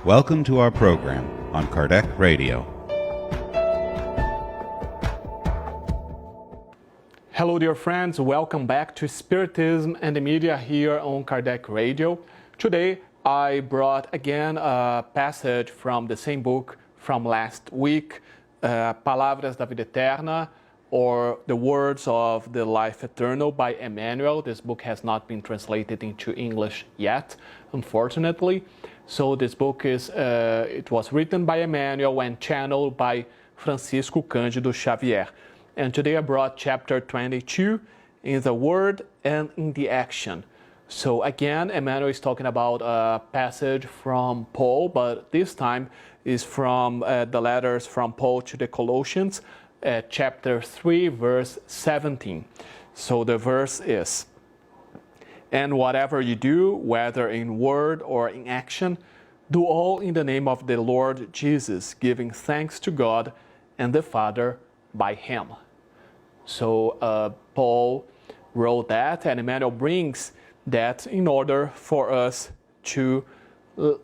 Welcome to our program on Kardec Radio. Hello dear friends, welcome back to Spiritism and the Media here on Kardec Radio. Today I brought again a passage from the same book from last week, Palavras da Vida Eterna, or The Words of the Life Eternal by Emmanuel. This book has not been translated into English yet, unfortunately. So this book it was written by Emmanuel and channeled by Francisco Cândido Xavier. And today I brought chapter 22 in the word and in the action. So again, Emmanuel is talking about a passage from Paul, but this time is from the letters from Paul to the Colossians, chapter 3, verse 17. So the verse is, "And whatever you do, whether in word or in action, do all in the name of the Lord Jesus, giving thanks to God and the Father by Him." So Paul wrote that, and Emmanuel brings that in order for us to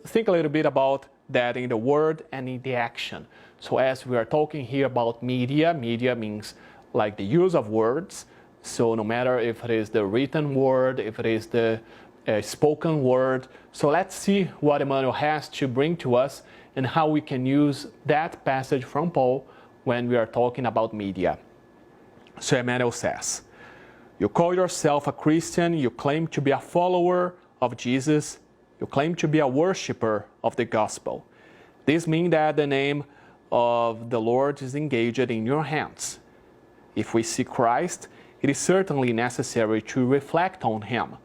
think a little bit about that in the word and in the action. So as we are talking here about media means like the use of words. So no matter if it is the written word, if it is the spoken word. So let's see what Emmanuel has to bring to us and how we can use that passage from Paul when we are talking about media. So Emmanuel says, "You call yourself a Christian, you claim to be a follower of Jesus, you claim to be a worshiper of the gospel. This means that the name of the Lord is engaged in your hands. If we see Christ, it is certainly necessary to reflect on Him.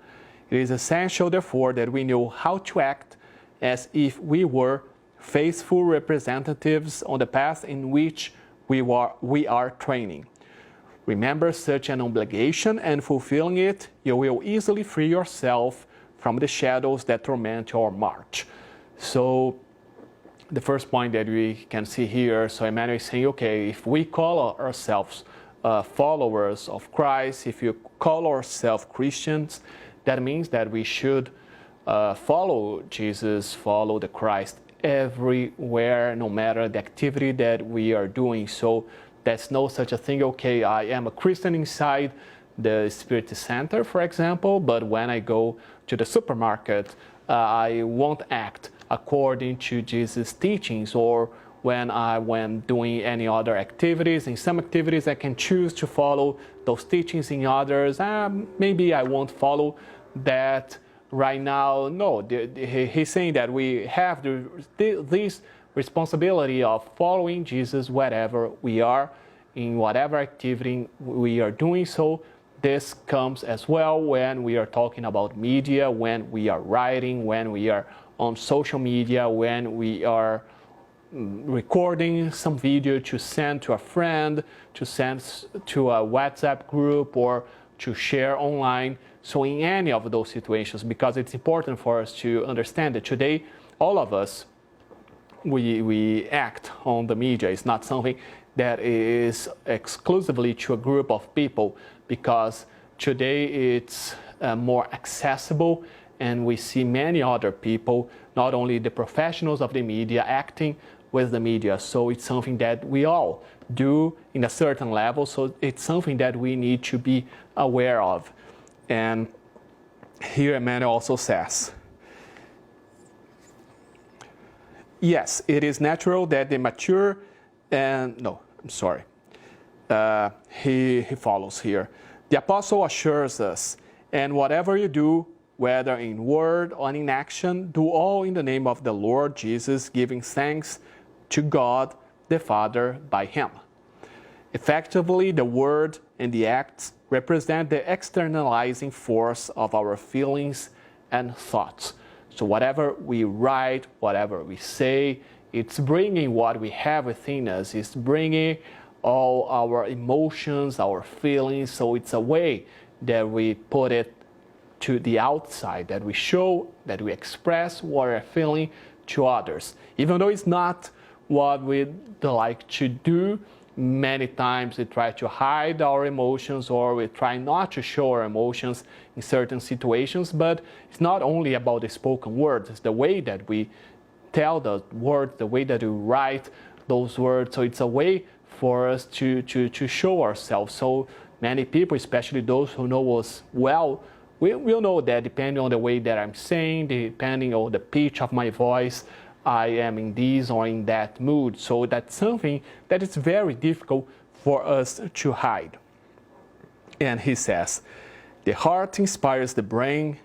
It is essential, therefore, that we know how to act as if we were faithful representatives on the path in which we are training. Remember such an obligation, and fulfilling it, you will easily free yourself from the shadows that torment your march." So the first point that we can see here, so Emmanuel is saying, okay, if we call ourselves followers of Christ, if you call ourselves Christians, that means that we should follow Jesus, follow the Christ everywhere, no matter the activity that we are doing. So there's no such a thing, okay, I am a Christian inside the Spirit Center, for example, but when I go to the supermarket, I won't act according to Jesus' teachings, or when doing any other activities. In some activities I can choose to follow those teachings, in others maybe I won't follow that right now. No, he's saying that we have this responsibility of following Jesus wherever we are, in whatever activity we are doing. So this comes as well when we are talking about media, when we are writing, when we are on social media, when we are recording some video to send to a friend, to send to a WhatsApp group, or to share online. So in any of those situations, because it's important for us to understand that today, all of us, we act on the media. It's not something that is exclusively to a group of people, because today it's more accessible, and we see many other people, not only the professionals of the media, acting with the media. So it's something that we all do in a certain level. So it's something that we need to be aware of. And here Emmanuel also says, yes, it is natural that the mature he follows here. The apostle assures us, "And whatever you do, whether in word or in action, do all in the name of the Lord Jesus, giving thanks to God the Father by Him." Effectively, the word and the acts represent the externalizing force of our feelings and thoughts. So whatever we write, whatever we say, it's bringing what we have within us. It's bringing all our emotions, our feelings. So it's a way that we put it to the outside, that we show, that we express what we're feeling to others. Even though it's not what we'd like to do, many times we try to hide our emotions, or we try not to show our emotions in certain situations. But it's not only about the spoken words, it's the way that we tell the words, the way that we write those words. So it's a way for us to show ourselves. So many people, especially those who know us well, will know that depending on the way that I'm saying, depending on the pitch of my voice, I am in this or in that mood. So that's something that is very difficult for us to hide. And he says, the heart inspires the brain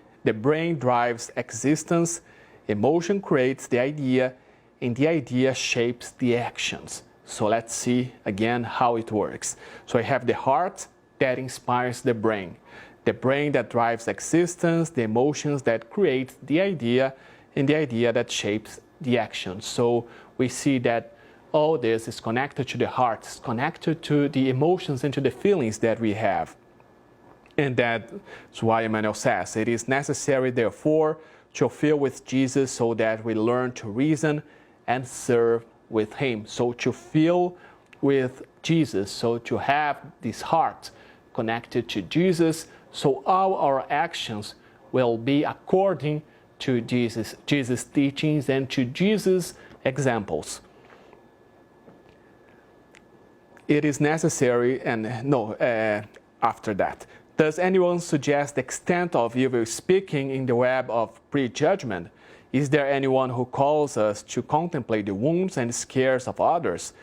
drives existence, emotion creates the idea, and the idea shapes the actions. So let's see again how it works. So I have the heart that inspires the brain that drives existence, the emotions that create the idea, and the idea that shapes the action. So we see that all this is connected to the heart, it's connected to the emotions and to the feelings that we have. And that's why Emmanuel says, it is necessary, therefore, to feel with Jesus so that we learn to reason and serve with him. So to feel with Jesus, so to have this heart connected to Jesus, so all our actions will be according to Jesus' teachings and to Jesus' examples. It is necessary, after that. Does anyone suggest the extent of evil speaking in the web of prejudgment? Is there anyone who calls us to contemplate the wounds and scares of others?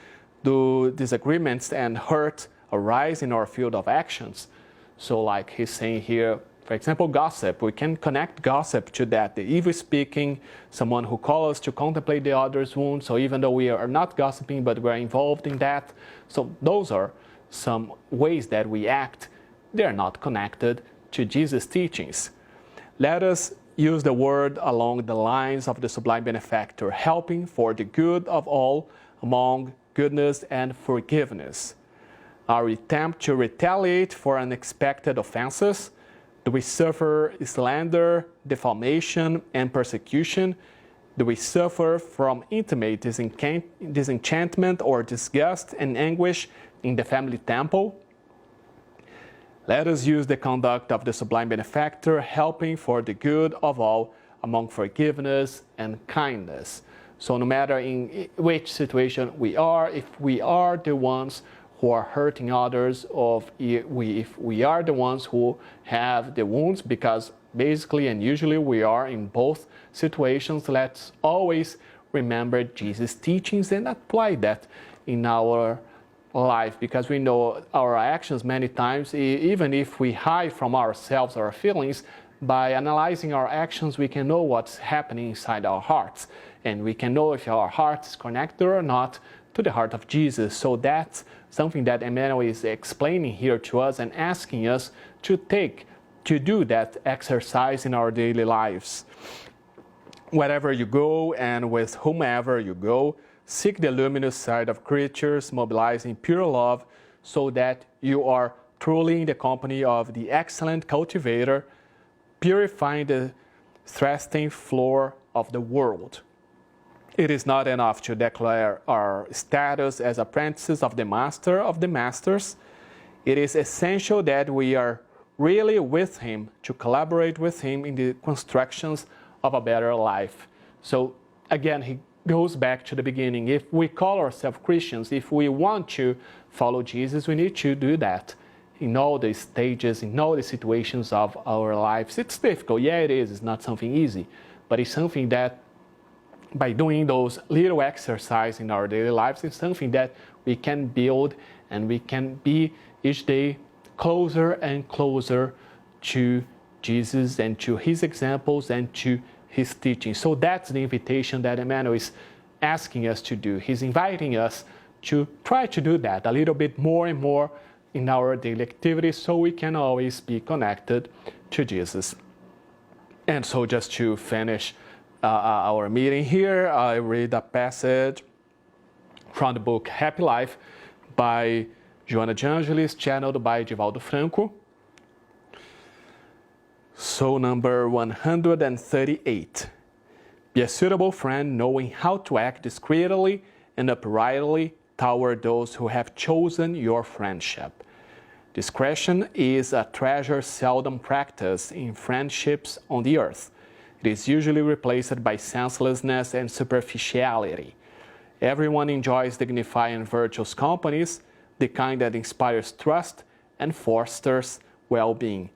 Do disagreements and hurt arise in our field of actions? So like he's saying here, for example, gossip. We can connect gossip to that. The evil speaking, someone who calls us to contemplate the other's wounds. So even though we are not gossiping, but we're involved in that. So those are some ways that we act. They're not connected to Jesus' teachings. Let us use the word along the lines of the Sublime Benefactor, helping for the good of all among goodness and forgiveness. Our attempt to retaliate for unexpected offenses. Do we suffer slander, defamation, and persecution? Do we suffer from intimate disenchantment or disgust and anguish in the family temple? Let us use the conduct of the Sublime Benefactor, helping for the good of all among forgiveness and kindness. So no matter in which situation we are, if we are the ones who are hurting others, or if we are the ones who have the wounds, because basically and usually we are in both situations, let's always remember Jesus' teachings and apply that in our life, because we know our actions many times, even if we hide from ourselves our feelings, by analyzing our actions we can know what's happening inside our hearts, and we can know if our heart is connected or not to the heart of Jesus. So that's something that Emmanuel is explaining here to us and asking us to do that exercise in our daily lives. Wherever you go and with whomever you go, seek the luminous side of creatures, mobilizing pure love, so that you are truly in the company of the excellent cultivator, purifying the threshing floor of the world. It is not enough to declare our status as apprentices of the master of the masters. It is essential that we are really with him, to collaborate with him in the constructions of a better life. So again, he goes back to the beginning. If we call ourselves Christians, if we want to follow Jesus, we need to do that in all the stages, in all the situations of our lives. It's difficult. Yeah, it is. It's not something easy, but it's something that by doing those little exercises in our daily lives, it's something that we can build, and we can be each day closer and closer to Jesus and to his examples and to his teaching. So that's the invitation that Emmanuel is asking us to do. He's inviting us to try to do that a little bit more and more in our daily activities, so we can always be connected to Jesus. And so just to finish our meeting here, I read a passage from the book Happy Life by Joana de Angelis, channeled by Divaldo Franco. So number 138. Be a suitable friend, knowing how to act discreetly and uprightly toward those who have chosen your friendship. Discretion is a treasure seldom practiced in friendships on the earth. It is usually replaced by senselessness and superficiality. Everyone enjoys dignified and virtuous companies, the kind that inspires trust and fosters well-being.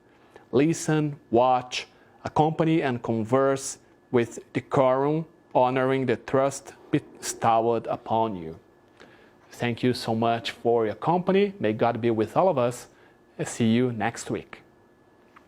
Listen, watch, accompany, and converse with decorum, honoring the trust bestowed upon you. Thank you so much for your company. May God be with all of us. And see you next week.